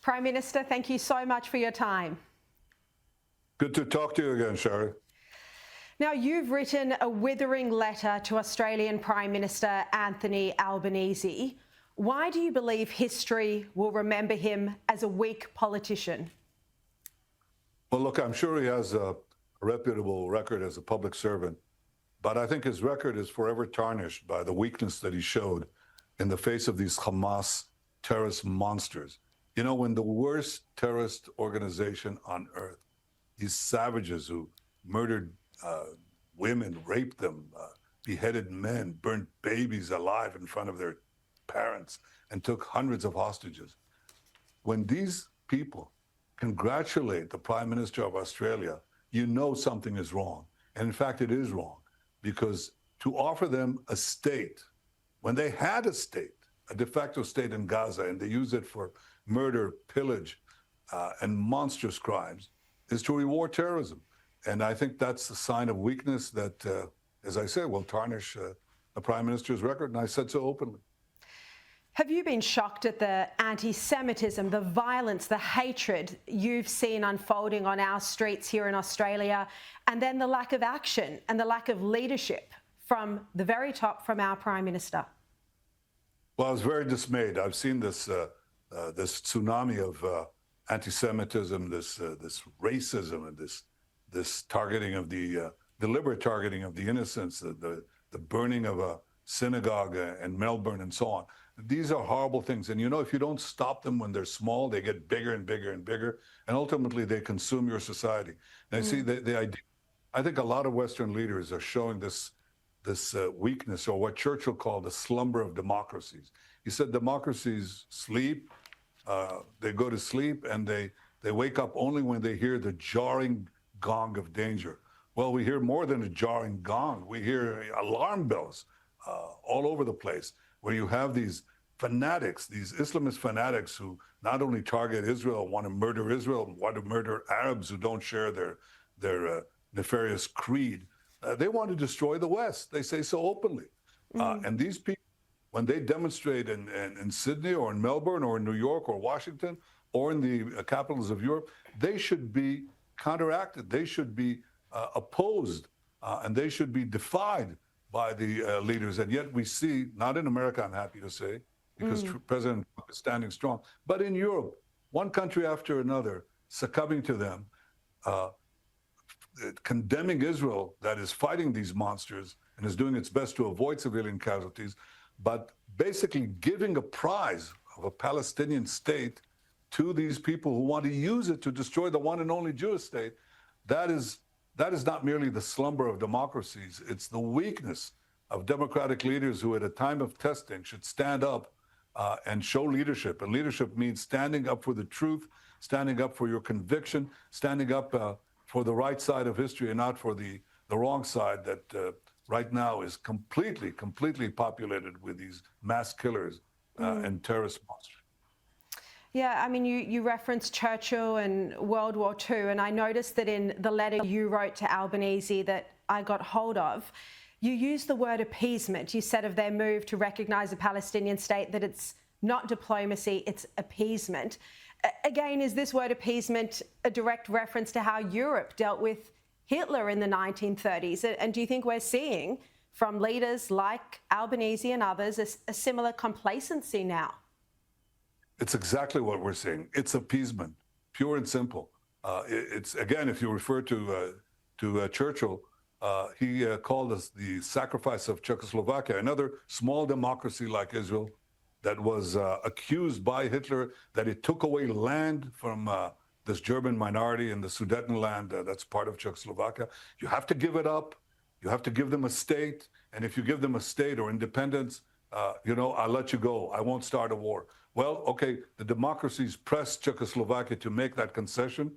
Prime Minister, thank you so much for your time. Good to talk to you again, Sherry. Now, you've written a withering letter to Australian Prime Minister Энтони Албанезе. Why do you believe history will remember him as a weak politician? Well, look, I'm sure he has a reputable record as a public servant, but I think his record is forever tarnished by the weakness that he showed in the face of these Hamas terrorist monsters. You know, when the worst terrorist organization on earth, these savages who murdered women, raped them, beheaded men, burnt babies alive in front of their parents, and took hundreds of hostages. When these people congratulate the Prime Minister of Australia, you know something is wrong. And in fact, it is wrong, because to offer them a state, when they had a state, a de facto state in Gaza, and they use it for murder, pillage, and monstrous crimes, is to reward terrorism. And I think that's a sign of weakness that, as I said, will tarnish the Prime Minister's record, and I said so openly. Have you been shocked at the anti-Semitism, the violence, the hatred you've seen unfolding on our streets here in Australia, and then the lack of action and the lack of leadership from the very top, from our Prime Minister? Well, I was very dismayed. I've seen this this tsunami of anti-Semitism, this racism, and this targeting of the deliberate targeting of the innocents, the burning of a synagogue in Melbourne, and so on. These are horrible things. And you know, if you don't stop them when they're small, they get bigger and bigger and bigger, and ultimately they consume your society. And I see the idea. I think a lot of Western leaders are showing this weakness, or what Churchill called the slumber of democracies. He said democracies sleep, they go to sleep, and they wake up only when they hear the jarring gong of danger. Well, we hear more than a jarring gong. We hear alarm bells all over the place, where you have these fanatics, these Islamist fanatics who not only target Israel, want to murder Arabs who don't share their nefarious creed. They want to destroy the West. They say so openly. And these people, when they demonstrate in Sydney or in Melbourne or in New York or Washington or in the capitals of Europe, they should be counteracted. They should be opposed, and they should be defied by the leaders. And yet we see, not in America, I'm happy to say, because President Trump is standing strong, but in Europe, one country after another succumbing to them, condemning Israel, that is fighting these monsters and is doing its best to avoid civilian casualties, but basically giving a prize of a Palestinian state to these people who want to use it to destroy the one and only Jewish state. That is not merely the slumber of democracies, it's the weakness of democratic leaders who at a time of testing should stand up and show leadership. And leadership means standing up for the truth, standing up for your conviction, standing up for the right side of history and not for the wrong side that right now is completely populated with these mass killers and terrorist monsters. Yeah, I mean, you referenced Churchill and World War II, and I noticed that in the letter you wrote to Albanese that I got hold of, you used the word appeasement. You said of their move to recognise a Palestinian state that it's not diplomacy, it's appeasement. Again, is this word appeasement a direct reference to how Europe dealt with Hitler in the 1930s? And do you think we're seeing from leaders like Albanese and others a similar complacency now? It's exactly what we're seeing. It's appeasement, pure and simple. It's, again, if you refer to Churchill, he called us the sacrifice of Czechoslovakia, another small democracy like Israel that was accused by Hitler that it took away land from this German minority in the Sudetenland that's part of Czechoslovakia. You have to give it up. You have to give them a state. And if you give them a state or independence, I'll let you go. I won't start a war. Well, okay, the democracies pressed Czechoslovakia to make that concession.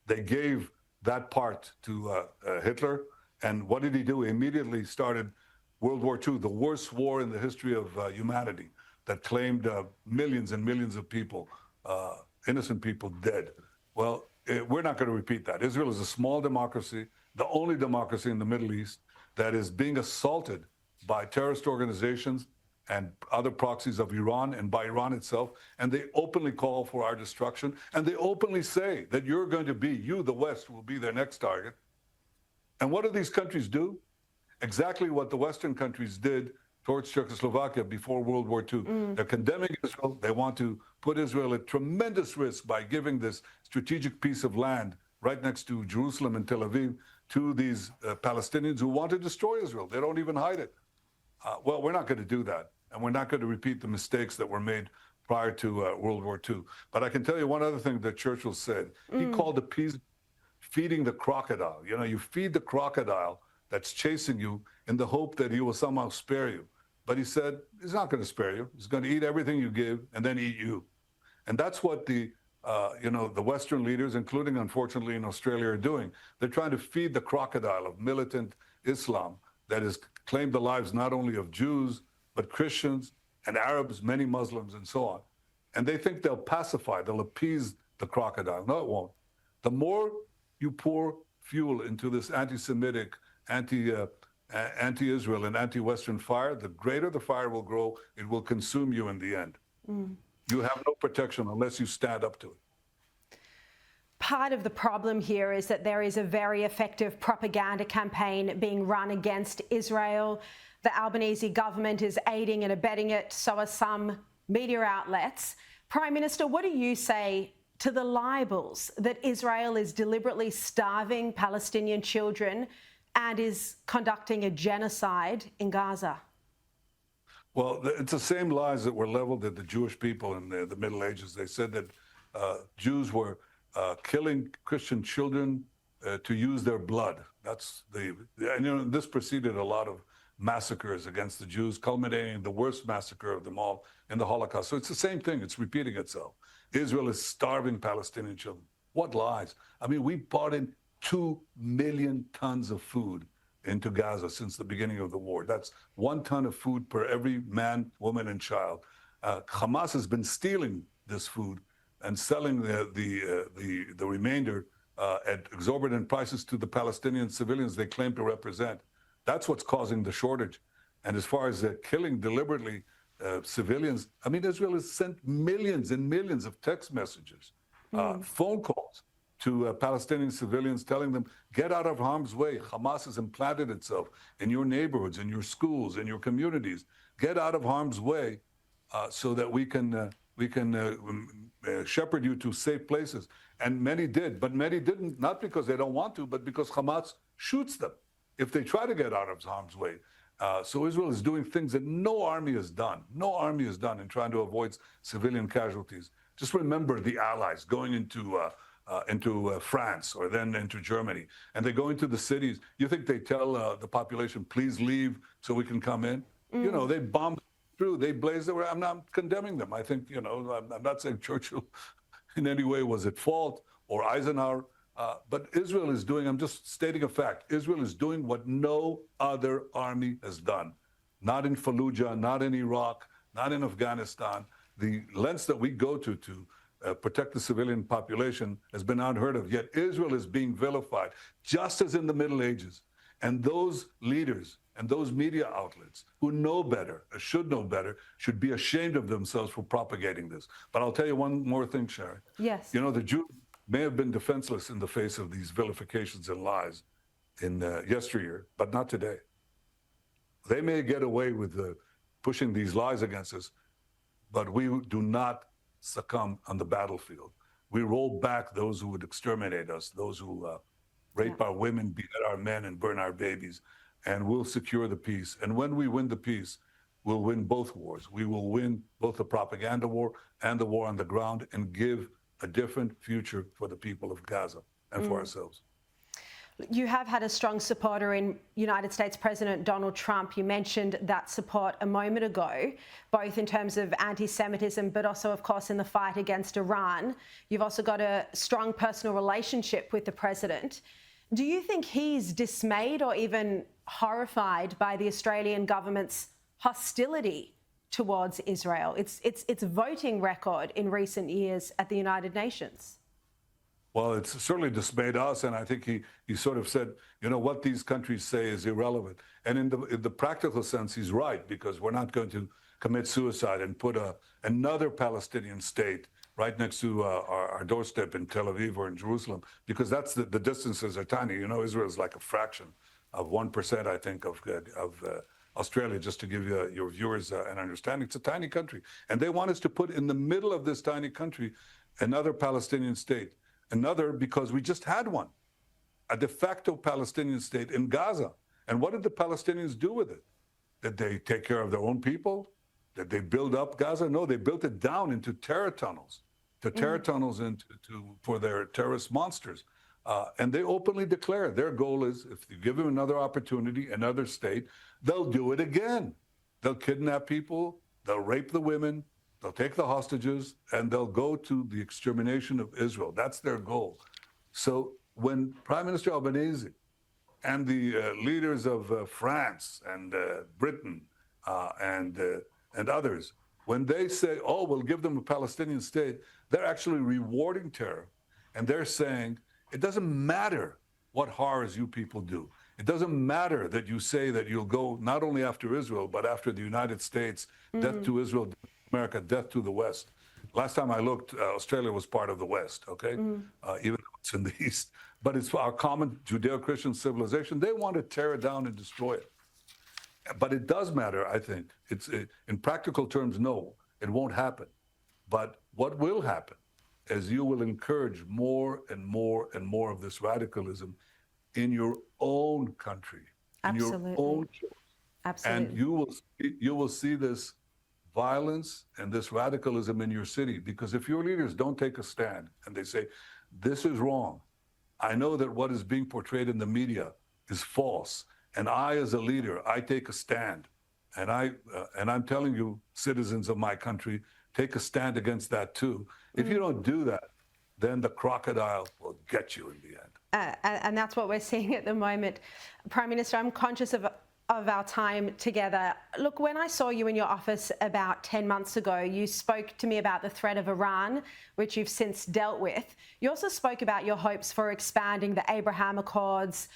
They gave that part to Hitler. And what did he do? He immediately started World War II, the worst war in the history of humanity, that claimed millions and millions of people, innocent people, dead. Well, we're not going to repeat that. Israel is a small democracy, the only democracy in the Middle East that is being assaulted by terrorist organizations and other proxies of Iran and by Iran itself, and they openly call for our destruction, and they openly say that you're going to be, you, the West, will be their next target. And what do these countries do? Exactly what the Western countries did towards Czechoslovakia before World War II. They're condemning Israel. They want to put Israel at tremendous risk by giving this strategic piece of land right next to Jerusalem and Tel Aviv to these Palestinians who want to destroy Israel. They don't even hide it. Well, we're not going to do that, and we're not going to repeat the mistakes that were made prior to World War II. But I can tell you one other thing that Churchill said. He called appeasement feeding the crocodile. You know, you feed the crocodile that's chasing you in the hope that he will somehow spare you. But he said, he's not going to spare you. He's going to eat everything you give and then eat you. And that's what the Western leaders, including, unfortunately, in Australia, are doing. They're trying to feed the crocodile of militant Islam that has claimed the lives not only of Jews, but Christians and Arabs, many Muslims, and so on. And they think they'll pacify, they'll appease the crocodile. No, it won't. The more you pour fuel into this anti-Semitic, anti-Israel and anti-Western fire, the greater the fire will grow. It will consume you in the end. You have no protection unless you stand up to it. Part of the problem here is that there is a very effective propaganda campaign being run against Israel. The Albanese government is aiding and abetting it, so are some media outlets. Prime Minister, what do you say to the libels that Israel is deliberately starving Palestinian children and is conducting a genocide in Gaza? Well, it's the same lies that were leveled at the Jewish people in the Middle Ages. They said that Jews were killing Christian children to use their blood. And this preceded a lot of massacres against the Jews, culminating in the worst massacre of them all in the Holocaust. So it's the same thing. It's repeating itself. Israel is starving Palestinian children. What lies? I mean, we brought in 2 million tons of food into Gaza since the beginning of the war. That's 1 ton of food per every man, woman, and child. Hamas has been stealing this food and selling the remainder at exorbitant prices to the Palestinian civilians they claim to represent. That's what's causing the shortage. And as far as killing deliberately civilians, I mean, Israel has sent millions and millions of text messages, phone calls to Palestinian civilians telling them, get out of harm's way. Hamas has implanted itself in your neighborhoods, in your schools, in your communities. Get out of harm's way so that we can shepherd you to safe places. And many did, but many didn't, not because they don't want to, but because Hamas shoots them if they try to get out of harm's way. So Israel is doing things that no army has done in trying to avoid civilian casualties. Just remember the Allies going into France or then into Germany, and they go into the cities. You think they tell the population, please leave so we can come in? You know, they bomb through, they blaze the way. I'm not condemning them. I think, I'm not saying Churchill in any way was at fault or Eisenhower. But Israel is doing, I'm just stating a fact, Israel is doing what no other army has done. Not in Fallujah, not in Iraq, not in Afghanistan. The lengths that we go to protect the civilian population has been unheard of. Yet Israel is being vilified, just as in the Middle Ages. And those leaders and those media outlets who know better, should know better, should be ashamed of themselves for propagating this. But I'll tell you one more thing, Sherry. Yes. You know, the Jews may have been defenseless in the face of these vilifications and lies in yesteryear, but not today. They may get away with pushing these lies against us, but we do not succumb on the battlefield. We roll back those who would exterminate us, those who rape our women, beat our men, and burn our babies, and we'll secure the peace. And when we win the peace, we'll win both wars. We will win both the propaganda war and the war on the ground and give a different future for the people of Gaza and for ourselves. You have had a strong supporter in United States President Donald Trump. You mentioned that support a moment ago, both in terms of anti-Semitism, but also, of course, in the fight against Iran. You've also got a strong personal relationship with the president. Do you think he's dismayed or even horrified by the Australian government's hostility towards Israel, its voting record in recent years at the United Nations? Well, it's certainly dismayed us, and I think he sort of said, what these countries say is irrelevant. And in the practical sense, he's right, because we're not going to commit suicide and put another Palestinian state right next to our doorstep in Tel Aviv or in Jerusalem, because that's the distances are tiny. You know, Israel is like a fraction of 1%, I think, of Australia, just to give your viewers an understanding. It's a tiny country. And they want us to put in the middle of this tiny country another Palestinian state. Another, because we just had one, a de facto Palestinian state in Gaza. And what did the Palestinians do with it? Did they take care of their own people? Did they build up Gaza? No, they built it down into terror tunnels, for their terrorist monsters. And they openly declare their goal is, if you give them another opportunity, another state, they'll do it again. They'll kidnap people, they'll rape the women, they'll take the hostages, and they'll go to the extermination of Israel. That's their goal. So when Prime Minister Albanese and the leaders of France and Britain and others, when they say, oh, we'll give them a Palestinian state, they're actually rewarding terror. And they're saying, it doesn't matter what horrors you people do. It doesn't matter that you say that you'll go not only after Israel, but after the United States, death to Israel, death to America, death to the West. Last time I looked, Australia was part of the West, okay? Even though it's in the East. But it's our common Judeo-Christian civilization. They want to tear it down and destroy it. But it does matter, I think. In practical terms, no, it won't happen. But what will happen is you will encourage more and more and more of this radicalism in your own country, in your own church. Absolutely. And you will see this violence and this radicalism in your city, because if your leaders don't take a stand and they say, this is wrong, I know that what is being portrayed in the media is false, and I, as a leader, I take a stand. And I'm telling you, citizens of my country, take a stand against that too. If you don't do that, then the crocodile will get you in the end. And that's what we're seeing at the moment. Prime Minister, I'm conscious of our time together. Look, when I saw you in your office about 10 months ago, you spoke to me about the threat of Iran, which you've since dealt with. You also spoke about your hopes for expanding the Abraham Accords,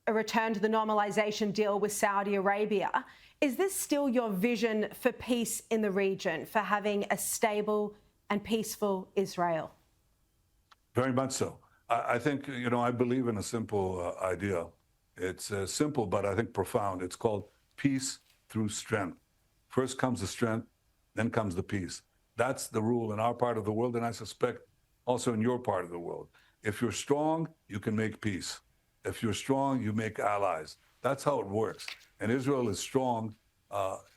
a return to the normalization deal with Saudi Arabia. Is this still your vision for peace in the region, for having a stable and peaceful Israel? Very much so. I think, you know, I believe in a simple idea. It's simple, but I think profound. It's called peace through strength. First comes the strength, then comes the peace. That's the rule in our part of the world, and I suspect also in your part of the world. If you're strong, you can make peace. If you're strong, you make allies. That's how it works. And Israel is strong.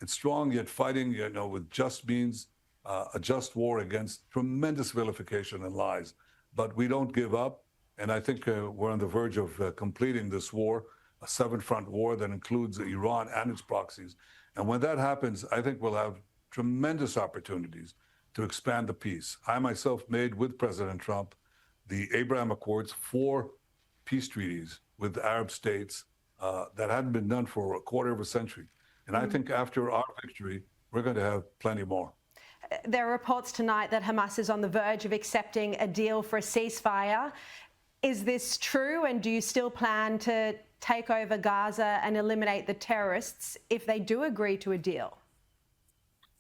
It's strong, yet fighting, you know, with just means, a just war against tremendous vilification and lies. But we don't give up. And I think we're on the verge of completing this war, a seven-front war that includes Iran and its proxies. And when that happens, I think we'll have tremendous opportunities to expand the peace. I myself made, with President Trump, the Abraham Accords, 4 peace treaties with Arab states that hadn't been done for a quarter of a century. And I think after our victory, we're going to have plenty more. There are reports tonight that Hamas is on the verge of accepting a deal for a ceasefire. Is this true? And do you still plan to take over Gaza and eliminate the terrorists if they do agree to a deal?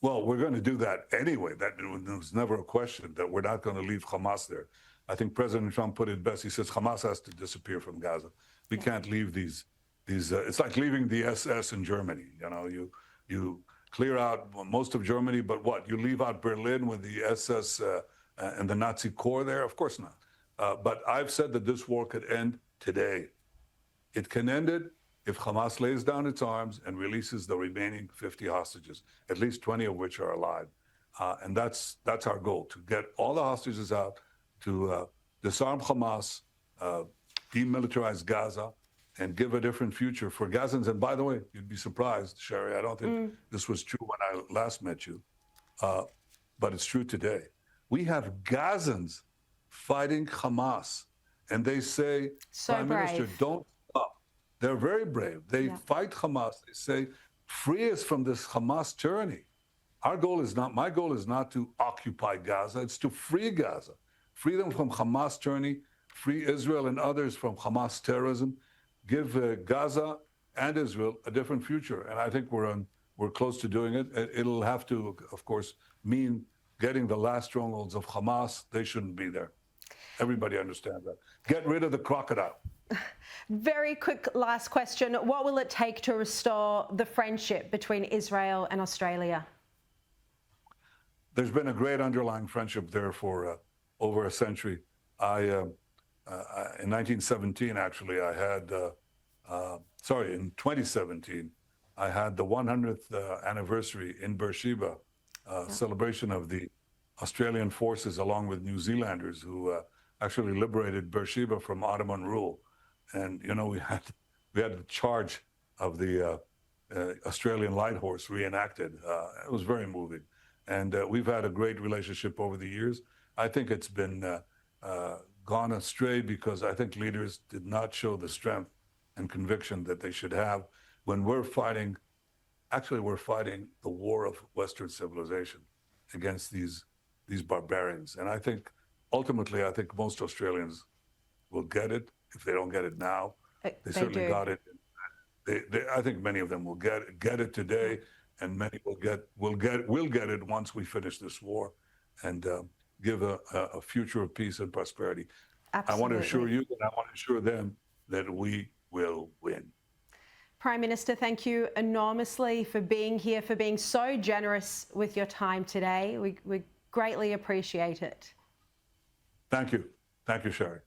Well, we're going to do that anyway. That was never a question, that we're not going to leave Hamas there. I think President Trump put it best. He says Hamas has to disappear from Gaza. We can't leave these. It's like leaving the SS in Germany. You know, you clear out most of Germany, but what? You leave out Berlin with the SS and the Nazi core there? Of course not. But I've said that this war could end today. It can end it if Hamas lays down its arms and releases the remaining 50 hostages, at least 20 of which are alive. And that's our goal, to get all the hostages out, to disarm Hamas, demilitarize Gaza, and give a different future for Gazans. And by the way, you'd be surprised, Sherry, I don't think this was true when I last met you, but it's true today. We have Gazans fighting Hamas, and they say, so Prime Minister, don't stop. They're very brave. They fight Hamas. They say, free us from this Hamas tyranny. My goal is not to occupy Gaza, it's to free Gaza, free them from Hamas tyranny, free Israel and others from Hamas terrorism, give Gaza and Israel a different future. And I think we're We're close to doing it. It'll have to, of course, mean getting the last strongholds of Hamas. They shouldn't be there. Everybody understands that. Get rid of the crocodile. Very quick last question. What will it take to restore the friendship between Israel and Australia? There's been a great underlying friendship there for over a century. In 1917, actually, I had, in 2017, I had the 100th anniversary in Beersheba, celebration of the Australian forces along with New Zealanders who actually liberated Beersheba from Ottoman rule. And, you know, we had the charge of the Australian light horse reenacted. It was very moving. And we've had a great relationship over the years. I think it's been gone astray because I think leaders did not show the strength and conviction that they should have when we're fighting the war of Western civilization against these barbarians. And I think, ultimately, most Australians will get it. If they don't get it now, they certainly got it. I think many of them will get it today, and many will get it once we finish this war and give a future of peace and prosperity. Absolutely. I want to assure you and I want to assure them that we will win. Prime Minister, thank you enormously for being here, for being so generous with your time today. We greatly appreciate it. Thank you. Thank you, Sherry.